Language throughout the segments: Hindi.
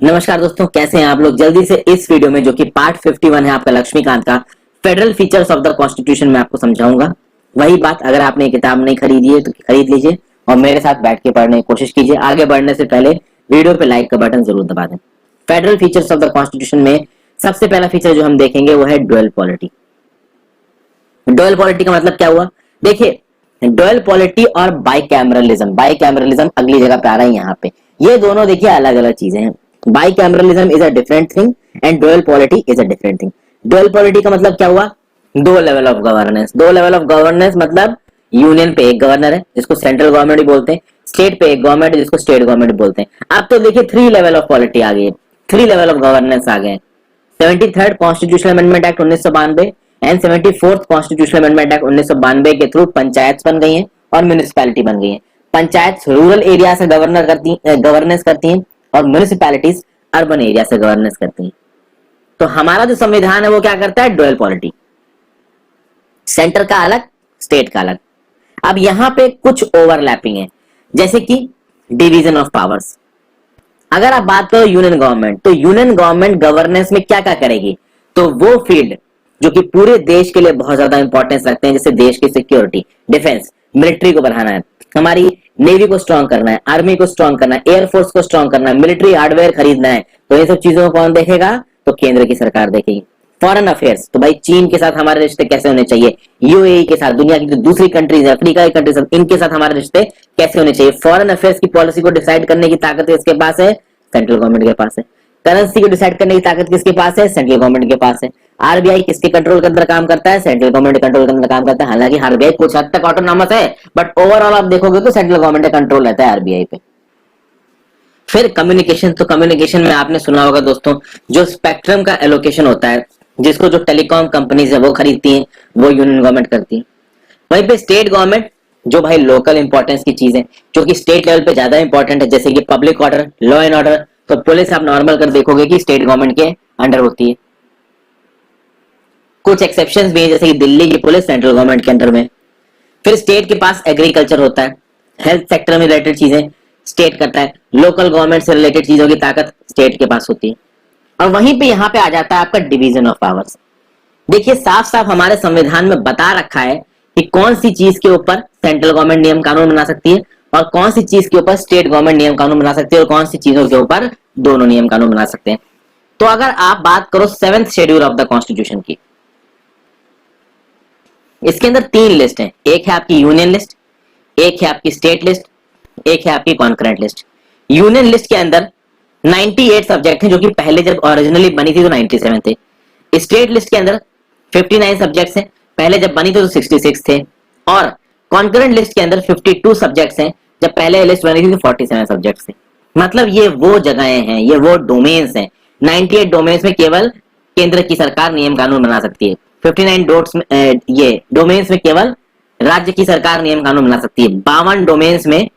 नमस्कार दोस्तों, कैसे हैं आप लोग। जल्दी से इस वीडियो में जो कि पार्ट 51 है आपका लक्ष्मीकांत का federal features of the constitution में आपको समझाऊंगा। वही बात, अगर आपने ये किताब नहीं खरीदी है तो खरीद लीजिए और मेरे साथ बैठ के पढ़ने की कोशिश कीजिए। आगे बढ़ने से पहले वीडियो पे लाइक का बटन जरूर दबा दें। Federal features of the constitution में सबसे पहला फीचर जो हम देखेंगे वो है डुअल पॉलिटी। डुअल पॉलिटी का मतलब क्या हुआ, देखिए डुअल पॉलिटी और बाइकैमरलिज्म। बाइकैमरलिज्म अगली जगह पे आ रहा है यहाँ पे। ये दोनों देखिए अलग अलग चीजें हैं। Bicameralism is a different thing and dual polity is a different thing. Dual polity का मतलब क्या हुआ, दो लेवल ऑफ गवर्नेंस। दो लेवल ऑफ गवर्नेंस मतलब यूनियन पे एक गवर्नर है जिसको सेंट्रल गवर्नमेंट भी बोलते हैं, स्टेट पे एक गवर्नमेंट है जिसको स्टेट गवर्नमेंट बोलते हैं। अब तो देखिए थ्री लेवल ऑफ पॉलिटी आ गई है, थ्री लेवल ऑफ गवर्नेंस आ गए। 73rd constitutional amendment act 1992 and 74th constitutional amendment act 1992 के थ्रू पंचायत बन गई हैं और म्युनिसिपैलिटी बन गई हैं। पंचायत रूरल एरिया से गवर्नेंस करती हैं और म्युनिसिपैलिटीज अर्बन एरिया से गवर्नेंस करती हैं। तो हमारा जो संविधान है वो क्या करता है, डुअल पॉलिटी, सेंटर का अलग स्टेट का अलग। अब यहाँ पे कुछ ओवरलैपिंग है, जैसे कि डिवीजन ऑफ पावर्स। अगर आप बात करो यूनियन गवर्नमेंट, तो यूनियन गवर्नमेंट गवर्नेंस में क्या क्या करेगी, तो वो फील्ड जो कि पूरे देश के लिए बहुत ज्यादा इंपॉर्टेंस रखते हैं, जैसे देश की सिक्योरिटी, डिफेंस, मिलिट्री को बढ़ाना है, हमारी नेवी को स्ट्रॉन्ग करना है, आर्मी को स्ट्रॉन्ग करना है, एयरफोर्स को स्ट्रॉन्ग करना है, मिलिट्री हार्डवेयर खरीदना है, तो ये सब चीजों को कौन देखेगा, तो केंद्र की सरकार देखेगी। फॉरेन अफेयर्स, तो भाई चीन के साथ हमारे रिश्ते कैसे होने चाहिए, यूएई के साथ, दुनिया की जो दूसरी कंट्रीज है, अफ्रीका की कंट्रीज, इनके साथ हमारे रिश्ते कैसे होने चाहिए। फॉरेन अफेयर्स की पॉलिसी को डिसाइड करने की ताकत किसके पास है, सेंट्रल गवर्नमेंट के पास है। करेंसी को डिसाइड करने की ताकत किसके पास है, सेंट्रल गवर्नमेंट के पास है। आरबीआई किसके कंट्रोल के अंदर काम करता है, सेंट्रल गवर्नमेंट कंट्रोल के अंदर काम करता है। हालांकि आरबीआई कुछ हद तक ऑटोनॉमस है, बट ओवरऑल आप देखोगे तो सेंट्रल गवर्नमेंट का कंट्रोल रहता है आरबीआई पे। फिर कम्युनिकेशन, तो कम्युनिकेशन में आपने सुना होगा दोस्तों, जो स्पेक्ट्रम का एलोकेशन होता है, जिसको जो टेलीकॉम कंपनीज है वो खरीदती हैं, वो यूनियन गवर्नमेंट करती है। वहीं पे स्टेट गवर्नमेंट, जो भाई लोकल इंपॉर्टेंस की चीजें जो कि स्टेट लेवल पे ज्यादा इंपॉर्टेंट है, जैसे कि public order, law and order, तो पुलिस आप नॉर्मल कर देखोगे कि स्टेट गवर्नमेंट के अंडर होती है। कुछ एक्सेप्शंस भी है, जैसे कि दिल्ली की पुलिस सेंट्रल गवर्नमेंट के अंडर में। फिर स्टेट के पास एग्रीकल्चर होता है, हेल्थ सेक्टर में रिलेटेड चीजें स्टेट करता है, लोकल गवर्नमेंट से रिलेटेड चीजों की ताकत स्टेट के पास होती है। और वहीं पे यहाँ पे आ जाता है आपका डिवीजन ऑफ पावर्स। देखिए साफ साफ हमारे संविधान में बता रखा है कि कौन सी चीज के ऊपर सेंट्रल गवर्नमेंट नियम कानून बना सकती है और कौन सी चीज के ऊपर स्टेट गवर्नमेंट नियम कानून बना सकती है और कौन सी चीजों के ऊपर दोनों नियम कानून बना सकते हैं। तो अगर आप बात करो 7th schedule of the constitution की, इसके अंदर तीन लिस्ट है, एक है आपकी यूनियन लिस्ट, एक है आपकी स्टेट लिस्ट, एक है आपकी कॉन्करेंट लिस्ट। यूनियन लिस्ट के अंदर 98 सब्जेक्ट हैं, जो कि पहले जब ओरिजिनली बनी थी तो 97 थे। स्टेट लिस्ट के अंदर 59 सब्जेक्ट्स हैं, पहले जब बनी थी तो 66 थे। और कॉन्करेंट लिस्ट के अंदर 52 सब्जेक्ट्स हैं, जब पहले लिस्ट बनी थी तो 47 सब्जेक्ट्स थे। मतलब ये वो जगहें हैं, ये वो डोमेन्स हैं, 98 डोमेन्स में केवल केंद्र की सरकार नियम कानून बना सकती है। 59 डोट्स में ये डोमेन्स में केवल राज्य की सरकार नियम कानून बना सकती है। 52 डोमेन्स में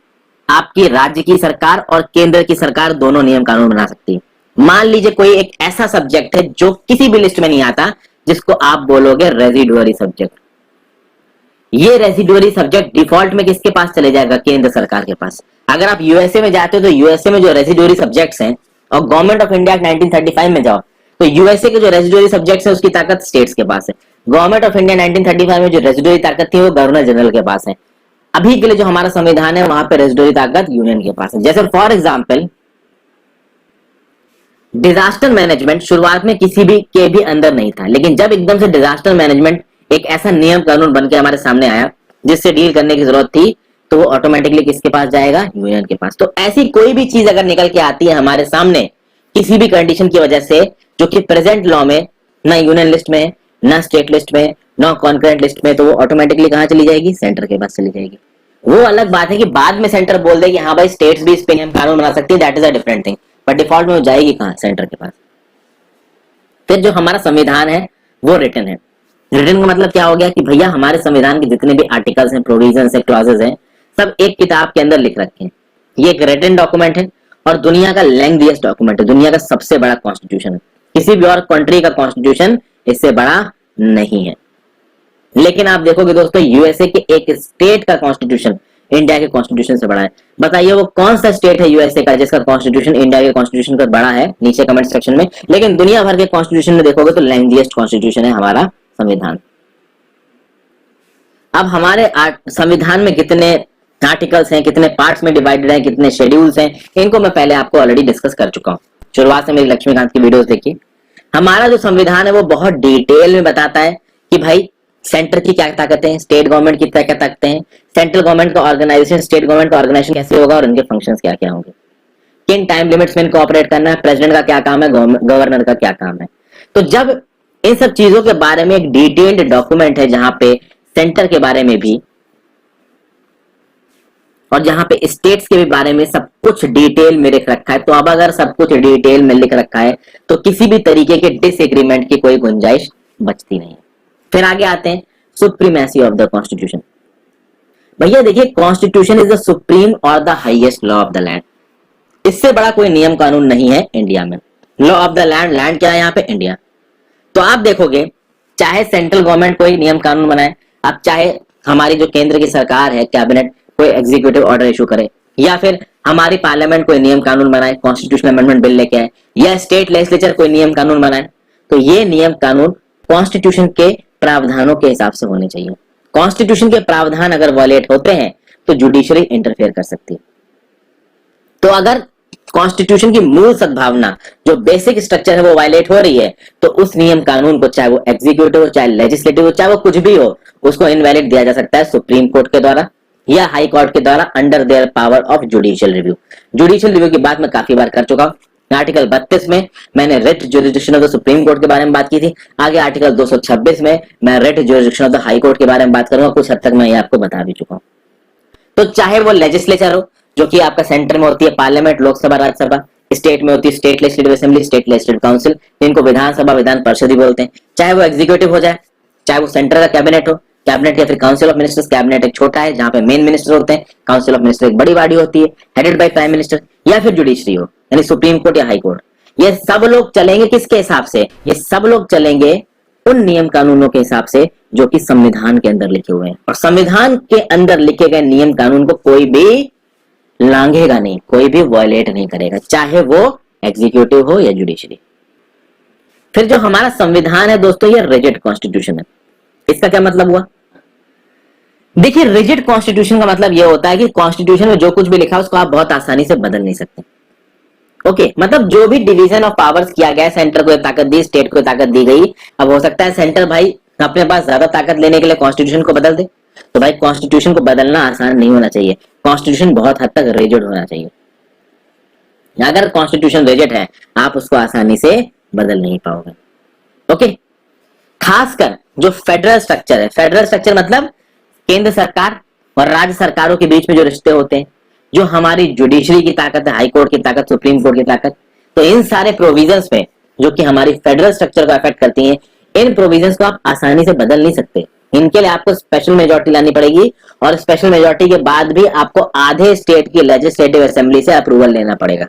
आपकी राज्य की सरकार और केंद्र की सरकार दोनों नियम कानून बना सकती है। मान लीजिए कोई एक ऐसा सब्जेक्ट है जो किसी भी लिस्ट में नहीं आता, जिसको आप बोलोगे रेजिडुअरी सब्जेक्ट। ये रेजिडुअरी सब्जेक्ट डिफॉल्ट में किसके पास चले जाएगा, केंद्र सरकार के पास। अगर आप यूएसए में जाते हो तो यूएसए में जो रेजिडुअरी सब्जेक्ट्स हैं, और गवर्नमेंट ऑफ इंडिया 1935 में जाओ तो यूएसए के जो रेजिडुअरी सब्जेक्ट्स हैं उसकी ताकत स्टेट्स के पास है। गवर्नमेंट ऑफ इंडिया 1935 में जो रेजिडुअरी ताकत थी वो गवर्नर जनरल के पास है। अभी के लिए जो हमारा संविधान है वहां पे रेजिडुअरी ताकत यूनियन के पास है। जैसे फॉर एग्जांपल डिजास्टर मैनेजमेंट शुरुआत में किसी भी के भी अंदर नहीं था, लेकिन जब एकदम से डिजास्टर मैनेजमेंट एक ऐसा नियम कानून बन के हमारे सामने आया जिससे डील करने की जरूरत थी, तो वो ऑटोमेटिकली किसके पास जाएगा, यूनियन के पास। तो ऐसी कोई भी चीज अगर निकल के आती है हमारे सामने किसी भी कंडीशन की वजह से, जो कि प्रेजेंट लॉ में ना यूनियन लिस्ट में, ना स्टेट लिस्ट में, ना कॉन्करेंट लिस्ट में, तो वो ऑटोमेटिकली कहां चली जाएगी, सेंटर के पास चली जाएगी। वो अलग बात है कि बाद में सेंटर बोल दे कि हाँ भाई स्टेट्स भी इस पे नियम कानून बना सकती है, that is a different thing, but default में वो जाएगी कहां, सेंटर के पास। फिर जो हमारा संविधान है वो रिटन है। रिटन का मतलब क्या हो गया कि भैया हमारे संविधान के जितने भी आर्टिकल्स हैं, प्रोविजंस हैं, क्लॉजेस हैं, सब एक किताब के अंदर लिख रखे हैं। ये एक रिटन डॉक्यूमेंट है और दुनिया का लेंथीएस्ट डॉक्यूमेंट है, दुनिया का सबसे बड़ा कॉन्स्टिट्यूशन है। किसी भी और कंट्री का कॉन्स्टिट्यूशन इससे बड़ा नहीं है। लेकिन आप देखोगे दोस्तों यूएसए के एक स्टेट का कॉन्स्टिट्यूशन इंडिया के कॉन्स्टिट्यूशन से बड़ा है। बताइए वो कौन सा स्टेट है यूएसए का जिसका कॉन्स्टिट्यूशन इंडिया के कॉन्स्टिट्यूशन का बड़ा है, नीचे कमेंट सेक्शन में। लेकिन दुनिया भर के कॉन्स्टिट्यूशन में देखोगे तो लेंथीएस्ट कॉन्स्टिट्यूशन है हमारा संविधान। अब हमारे संविधान में कितने आर्टिकल्स हैं, कितने पार्ट्स में डिवाइडेड हैं, कितने शेड्यूल्स हैं, इनको मैं पहले आपको ऑलरेडी डिस्कस कर चुका हूँ। शुरुआत से मेरी लक्ष्मीकांत की वीडियोस देखिए। हमारा जो संविधान है वो बहुत डिटेल में बताता है कि भाई सेंटर की क्या ताकतें हैं, स्टेट गवर्नमेंट की क्या क्या ताकतें हैं, सेंट्रल गवर्नमेंट का ऑर्गेनाइजेशन, स्टेट गवर्नमेंट का ऑर्गेनाइजेशन कैसे होगा और उनके फंक्शंस क्या क्या होंगे, किन टाइम लिमिट्स में इनको ऑपरेट करना है, प्रेसिडेंट का क्या काम है, गवर्नर का क्या काम है। तो जब इन सब चीजों के बारे में एक डिटेल्ड डॉक्यूमेंट है जहां पे सेंटर के बारे में भी और जहां पे स्टेट्स के भी बारे में सब कुछ डिटेल में लिख रखा है, तो अब अगर सब कुछ डिटेल में लिख रखा है तो किसी भी तरीके के डिसएग्रीमेंट की कोई गुंजाइश बचती नहीं है। फिर आगे आते हैं सुप्रीमेसी ऑफ द कॉन्स्टिट्यूशन। भैया देखिए, कॉन्स्टिट्यूशन इज द सुप्रीम और the highest law of the land. इससे बड़ा कोई नियम कानून नहीं है इंडिया में। Law of the land, land क्या है यहाँ पे, इंडिया। तो आप देखोगे चाहे सेंट्रल गवर्नमेंट कोई नियम कानून बनाए, अब चाहे हमारी जो केंद्र की सरकार है कैबिनेट कोई एग्जीक्यूटिव ऑर्डर इशू करे, या फिर हमारी पार्लियामेंट कोई नियम कानून बनाए, कॉन्स्टिट्यूशनल अमेंडमेंट बिल लेके आए, या स्टेट लेजिस्लेचर कोई नियम कानून बनाए, तो ये नियम कानून कॉन्स्टिट्यूशन के प्रावधानों के हिसाब से होने चाहिए। कॉन्स्टिट्यूशन के प्रावधान अगर वॉलेट होते हैं तो जुडिशरी इंटरफेयर कर सकती है। तो अगर कॉन्स्टिट्यूशन की मूल सद्भावना जो बेसिक स्ट्रक्चर है वो वायलेट हो रही है तो उस नियम कानून को, चाहे वो एग्जीक्यूटिव हो, चाहे लेजिस्लेटिव हो, चाहे वो कुछ भी हो, उसको इनवैलिड दिया जा सकता है सुप्रीम कोर्ट के द्वारा या हाई कोर्ट के द्वारा under their power of judicial review. Judicial review की बात मैं काफी बार कर चुका हूं। आर्टिकल 32 में मैंने writ jurisdiction of the supreme court के बारे में बात की थी। आगे आर्टिकल 226 में मैं writ jurisdiction of the high court के बारे में बात करूंगा। कुछ हद तक मैं ये आपको बता भी चुका हूं। तो चाहे वो लेजिस्लेचर हो जो कि आपका सेंटर में होती है पार्लियामेंट, लोकसभा, राज्यसभा, स्टेट में होती है state legislative assembly, state legislative council, जिनको विधानसभा, विधान परिषद भी बोलते हैं। चाहे वो एग्जीक्यूटिव हो जाए, चाहे वो सेंटर का कैबिनेट हो, कैबिनेट या फिर काउंसिल ऑफ मिनिस्टर्स। कैबिनेट एक छोटा है जहां पे मेन मिनिस्टर होते हैं, काउंसिल ऑफ मिनिस्टर एक बड़ी बॉडी होती है हेडेड बाय प्राइम मिनिस्टर, या फिर जुडिशरी हो यानी सुप्रीम कोर्ट या हाई कोर्ट। ये सब लोग चलेंगे किसके हिसाब से? ये सब लोग चलेंगे उन नियम कानूनों के हिसाब से जो कि संविधान के अंदर लिखे हुए हैं। और संविधान के अंदर लिखे गए नियम कानून को कोई भी लांघेगा नहीं, कोई भी वायलेट नहीं करेगा, चाहे वो एग्जीक्यूटिव हो या जुडिशरी। फिर जो हमारा संविधान है दोस्तों, ये रिजिड कॉन्स्टिट्यूशन है। इसका क्या मतलब हुआ? देखिए, रिजिड कॉन्स्टिट्यूशन का मतलब यह होता है कि कॉन्स्टिट्यूशन में जो कुछ भी लिखा है उसको आप बहुत आसानी से बदल नहीं सकते। ओके, मतलब जो भी डिवीजन ऑफ पावर्स किया गया, सेंटर को ताकत दी, स्टेट को ताकत दी गई। अब हो सकता है सेंटर भाई अपने पास ज्यादा ताकत लेने के लिए कॉन्स्टिट्यूशन को बदल दे, तो भाई कॉन्स्टिट्यूशन को बदलना आसान नहीं होना चाहिए। कॉन्स्टिट्यूशन बहुत हद तक रिजिड होना चाहिए। अगर कॉन्स्टिट्यूशन रिजिड है आप उसको आसानी से बदल नहीं पाओगे। ओके, खासकर जो फेडरल स्ट्रक्चर है, फेडरल स्ट्रक्चर मतलब केंद्र सरकार और राज्य सरकारों के बीच में जो रिश्ते होते हैं, जो हमारी जुडिशरी की ताकत है, हाई कोर्ट की ताकत, सुप्रीम कोर्ट की ताकत, तो इन सारे प्रोविजंस में जो कि हमारी फेडरल स्ट्रक्चर को अफेक्ट करती हैं, इन प्रोविजंस को आप आसानी से बदल नहीं सकते। इनके लिए आपको स्पेशल मेजॉरिटी लानी पड़ेगी और स्पेशल मेजॉरिटी के बाद भी आपको आधे स्टेट की लेजिस्लेटिव असेंबली से अप्रूवल लेना पड़ेगा।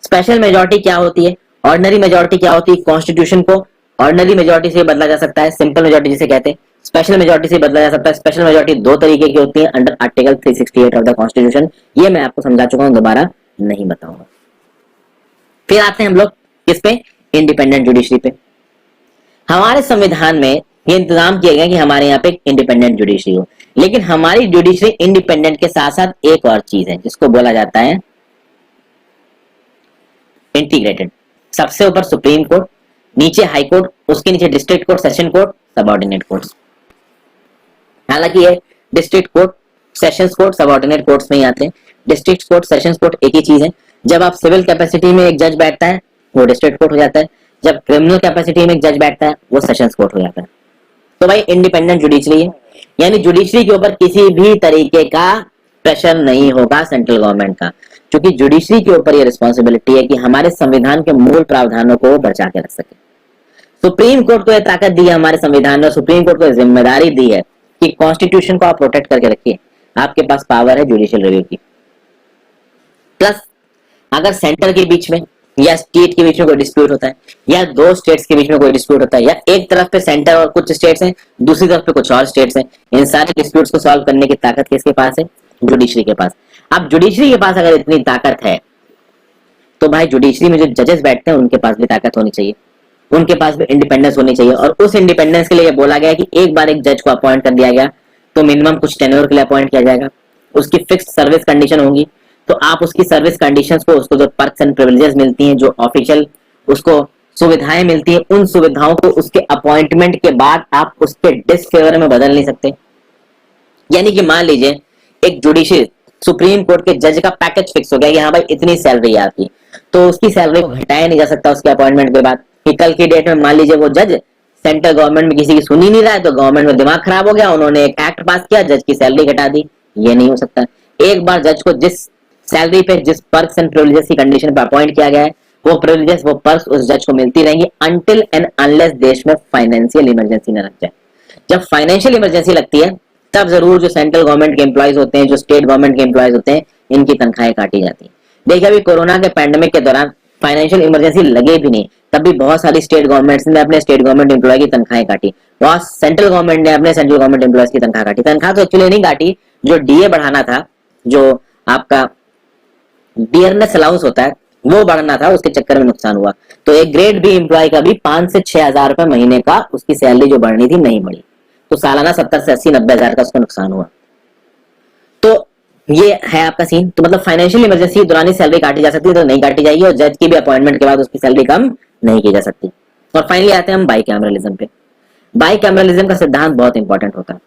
स्पेशल मेजॉरिटी क्या होती है, ऑर्डिनरी मेजॉरिटी क्या होती है? कॉन्स्टिट्यूशन को ऑर्डिनरी मेजॉरिटी से बदला जा सकता है, सिंपल मेजॉरिटी जिसे कहते हैं, स्पेशल मेजॉरिटी से बदला जा सकता है। स्पेशल मेजॉरिटी दो तरीके की होती है under article 368 of the constitution. ये मैं आपको समझा चुका हूं, दोबारा नहीं बताऊंगा। फिर आते हैं हम लोग किस पे? इंडिपेंडेंट जुडिशरी पे। हमारे संविधान में ये इंतजाम किया गया कि हमारे यहाँ पे इंडिपेंडेंट जुडिशरी हो, लेकिन हमारी जुडिशरी इंडिपेंडेंट के साथ साथ एक और चीज है जिसको बोला जाता है इंटीग्रेटेड। सबसे ऊपर सुप्रीम कोर्ट, नीचे हाई कोर्ट, उसके नीचे district court, session court, subordinate courts. हालांकि ये district court, sessions court, subordinate courts में ही आते हैं। डिस्ट्रिक्ट कोर्ट, सेशंस कोर्ट एक ही चीज है। जब आप सिविल कैपेसिटी में एक जज बैठता है वो डिस्ट्रिक्ट कोर्ट हो जाता है, जब क्रिमिनल कैपेसिटी में एक जज बैठता है वो सेशंस कोर्ट हो जाता है। तो भाई इंडिपेंडेंट जुडिशरी है, यानी जुडिशरी के ऊपर किसी भी तरीके का प्रेशर नहीं होगा सेंट्रल गवर्नमेंट का, क्योंकि जुडिशरी के ऊपर ये रिस्पॉन्सिबिलिटी है कि हमारे संविधान के मूल प्रावधानों को बचा के रख सके। सुप्रीम कोर्ट को यह ताकत दी है हमारे संविधान में, सुप्रीम कोर्ट को जिम्मेदारी दी है कि कॉन्स्टिट्यूशन को आप प्रोटेक्ट करके रखिए, आपके पास पावर है जुडिशियल रिव्यू की। प्लस अगर सेंटर के बीच में या स्टेट के बीच में कोई डिस्प्यूट होता है, या दो स्टेट्स के बीच में कोई डिस्प्यूट होता है, या एक तरफ पे सेंटर और कुछ स्टेट्स हैं, दूसरी तरफ पे कुछ और स्टेट्स हैं, इन सारे डिस्प्यूट्स को सॉल्व करने की ताकत किसके पास है? जुडिशरी के पास। अब जुडिशरी के पास अगर इतनी ताकत है तो भाई जुडिशरी में जो जजेस बैठते हैं उनके पास भी ताकत होनी चाहिए, उनके पास भी इंडिपेंडेंस होनी चाहिए। और उस इंडिपेंडेंस के लिए ये बोला गया कि एक बार एक जज को अपॉइंट कर दिया गया तो मिनिमम कुछ टेन्योर के लिए अपॉइंट किया जाएगा, उसकी फिक्स्ड सर्विस कंडीशन होगी। तो आप उसकी सर्विस कंडीशंस को, उसको जो पर्क्स एंड प्रिविलेजेस मिलती हैं, जो ऑफिशियल उसको सुविधाएं मिलती हैं, उन सुविधाओं को उसके अपॉइंटमेंट के बाद आप उसके डिसफेवर में बदल नहीं सकते। यानी कि मान लीजिए एक जुडिशियल सुप्रीम कोर्ट के जज का पैकेज फिक्स हो गया कि हाँ भाई इतनी सैलरी है आपकी, तो उसकी सैलरी को घटाया नहीं जा सकता उसके अपॉइंटमेंट के बाद। कि कल की डेट में मान लीजिए वो जज सेंट्रल गवर्नमेंट में किसी की सुनी नहीं रहा है, तो गवर्नमेंट में दिमाग खराब हो गया, उन्होंने एक एक्ट पास किया, जज की सैलरी घटा दी। ये नहीं हो सकता। एक बार जज को जिस सैलरी पे, जिस पर्क्स एंड प्रिविलेजेस की कंडीशन पे अपॉइंट किया गया है, वो प्रिविलेजेस, वो पर्क्स उस जज को मिलती रहेंगी अनटिल एंड अनलेस देश में फाइनेंशियल इमरजेंसी न लग जाए। जब फाइनेंशियल इमरजेंसी लगती है तब जरूर जो सेंट्रल गवर्नमेंट के एम्प्लॉयज होते हैं, जो स्टेट गवर्नमेंट के एम्प्लॉयज होते हैं, इनकी तनख्वाहें काटी जाती है। देखिए अभी कोरोना के पैंडेमिक के दौरान फाइनेंशियल इमरजेंसी लगे भी नहीं, तब भी बहुत सारी स्टेट गवर्नमेंट्स ने अपने स्टेट गवर्नमेंट एम्प्लॉय की तनख्वाहें काटी, बहुत सेंट्रल गवर्नमेंट ने अपने सेंट्रल गवर्नमेंट एम्प्लॉयज की तनख्वाह काटी। तनख्वाह तो एक्चुअली नहीं काटी, जो डीए बढ़ाना था, जो आपका डियरनेस अलाउंस होता है, वो बढ़ना था, उसके चक्कर में नुकसान हुआ। तो एक ग्रेड बी एम्प्लॉय का भी 5 से 6 हजार रुपए महीने का उसकी सैलरी जो बढ़नी थी नहीं बढ़ी, तो सालाना 70 से 80 90 हजार का उसका नुकसान हुआ। तो ये है आपका सीन। तो मतलब फाइनेंशियल इमरजेंसी के दौरान ही सैलरी काटी जा सकती है, तो नहीं काटी जाएगी, और जज की भी अपॉइंटमेंट के बाद उसकी सैलरी कम नहीं की जा सकती। और फाइनली आते हैं हम बाई कैमरलिज्म पे। बाई कैमरलिज्म का सिद्धांत बहुत इंपॉर्टेंट होता है।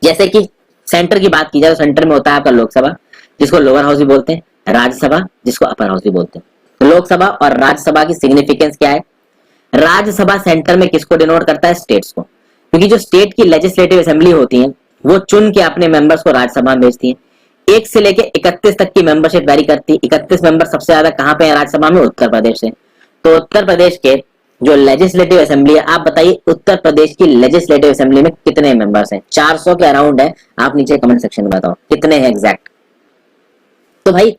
जैसे कि सेंटर की बात की जाए तो सेंटर में होता है आपका लोकसभा, जिसको लोअर हाउस भी बोलते हैं, राज्यसभा जिसको अपर हाउस भी बोलते हैं। तो लोकसभा और राज्यसभा की सिग्निफिकेंस क्या है? राज्यसभा सेंटर में किसको डिनोट करता है? स्टेट्स को, क्योंकि जो स्टेट की लेजिस्लेटिव असेंबली होती है वो चुन के अपने मेंबर्स को राज्यसभा में भेजती है। 1 से लेके 31 तक की मेंबरशिप वेरी करती है। 31 मेंबर सबसे ज्यादा कहां पे है राज्यसभा में? उत्तर प्रदेश से। तो उत्तर प्रदेश के जो लेजिस्लेटिव असेंबली है, आप बताइए उत्तर प्रदेश की लेजिस्लेटिव असेंबली में कितने मेंबर्स हैं? 400 के अराउंड है। आप नीचे कमेंट सेक्शन में बताओ कितने हैं एग्जैक्ट। तो भाई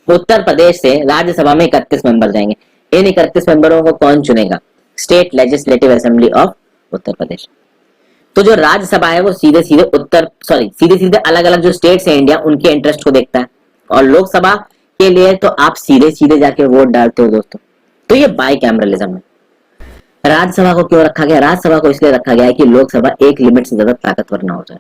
उत्तर प्रदेश से राज्यसभा में 31 मेंबर जाएंगे। इन 31 मेंबरों को कौन चुनेगा? State legislative assembly of Uttar Pradesh. तो जो राज्यसभा है वो सीधे सीधे अलग अलग जो स्टेट्स हैं इंडिया, उनके इंटरेस्ट को देखता है। और लोकसभा के लिए तो आप सीधे सीधे जाके वोट डालते हो दोस्तों। तो ये बाई कैमरलिज्म है। राज्यसभा को क्यों रखा गया? राज्यसभा को इसलिए रखा गया है कि लोकसभा एक लिमिट से ज्यादा ताकतवर ना हो जाए।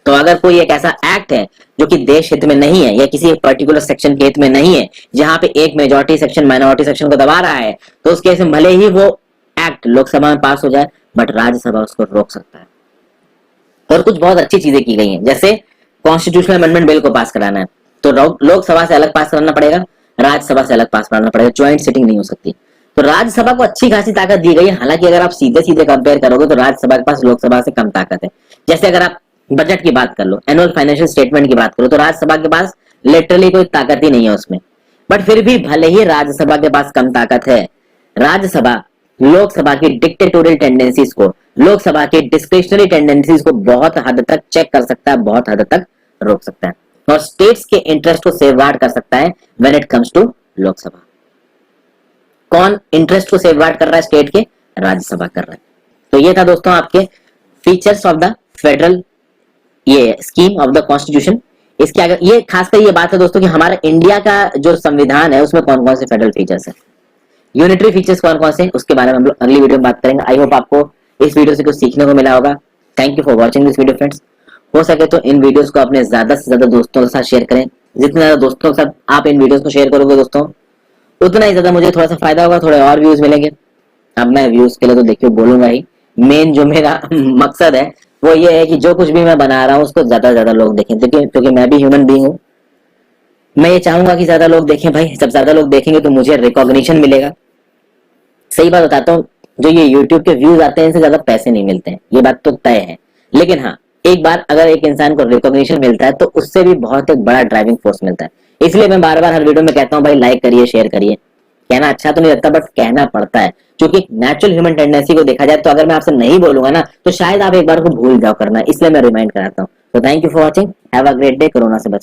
तो अगर कोई एक ऐसा एक्ट है जो कि देश हित में नहीं है या किसी एक पर्टिकुलर सेक्शन के हित में नहीं है, जहां पे एक मेजॉरिटी सेक्शन माइनॉरिटी सेक्शन को दबा रहा है, तो उस केस में भले ही वो एक्ट लोकसभा में पास हो जाए, बट राज्यसभा उसको रोक सकता है। और कुछ बहुत अच्छी चीजें की गई हैं, जैसे कॉन्स्टिट्यूशनल अमेंडमेंट बिल को पास कराना है तो लोकसभा से अलग पास कराना पड़ेगा, राज्यसभा से अलग पास कराना पड़ेगा, ज्वाइंट सिटिंग नहीं हो सकती। तो राज्यसभा को अच्छी खासी ताकत दी गई है। हालांकि अगर आप सीधे सीधे कंपेयर करोगे तो राज्यसभा के पास लोकसभा से कम ताकत है। जैसे अगर आप बजट की बात कर लो, एनुअल फाइनेंशियल स्टेटमेंट की बात करो, तो राज्यसभा के पास लिटरली कोई ताकत ही नहीं है उसमें। बट फिर भी भले ही राज्यसभा के पास कम ताकत है, राज्यसभा लोकसभा की डिक्टेटोरियल टेंडेंसीज को, लोकसभा की डिस्क्रिशनरी टेंडेंसीज को बहुत हद तक चेक कर सकता है, बहुत हद तक रोक सकता है, और स्टेट्स के इंटरेस्ट को सेफगार्ड कर सकता है when it comes to Lok Sabha. कौन इंटरेस्ट को सेफगार्ड कर रहा है स्टेट के? राज्यसभा कर रहा है। तो ये था दोस्तों आपके फीचर्स ऑफ द फेडरल ये स्कीम ऑफ द कॉन्स्टिट्यूशन। इसके आगे ये खासकर ये बात है दोस्तों कि हमारा इंडिया का जो संविधान है उसमें कौन कौन से फेडरल फीचर्स है, यूनिटरी फीचर्स कौन कौन से, उसके बारे में हम लोग अगली वीडियो में बात करेंगे। आई होप आपको इस वीडियो से कुछ सीखने को मिला होगा। Thank you for watching this video friends. हो सके तो इन वीडियोस को अपने ज्यादा से ज्यादा दोस्तों के साथ शेयर करें। जितने ज्यादा दोस्तों के साथ आप इन वीडियोस को शेयर करोगे दोस्तों, उतना ही ज्यादा मुझे थोड़ा सा फायदा होगा, थोड़े और व्यूज मिलेंगे। अब मैं व्यूज के लिए तो देखिए बोलूंगा ही, मेन जो मेरा मकसद है वो ये है कि जो कुछ भी मैं बना रहा हूँ उसको ज्यादा से ज्यादा लोग देखें, क्योंकि मैं भी ह्यूमन बीइंग हूँ। मैं ये चाहूंगा कि ज्यादा लोग देखें भाई। जब ज्यादा लोग देखेंगे तो मुझे रिकॉग्निशन मिलेगा। सही बात बताता हूँ, जो ये YouTube के व्यूज आते हैं इनसे ज्यादा पैसे नहीं मिलते हैं, ये बात तो तय है। लेकिन हाँ, एक बार अगर एक इंसान को रिकॉग्निशन मिलता है तो उससे भी बहुत एक बड़ा ड्राइविंग फोर्स मिलता है। इसलिए मैं बार बार हर वीडियो में कहता हूँ भाई लाइक करिए, शेयर करिए। कहना अच्छा तो नहीं लगता, बट कहना पड़ता है, क्योंकि नेचुरल ह्यूमन टेंडेंसी को देखा जाए तो अगर मैं आपसे नहीं बोलूंगा ना तो शायद आप एक बार को भूल जाओ करना, इसलिए मैं रिमाइंड कराता हूँ। तो thank you for watching, have a great day. Corona से बच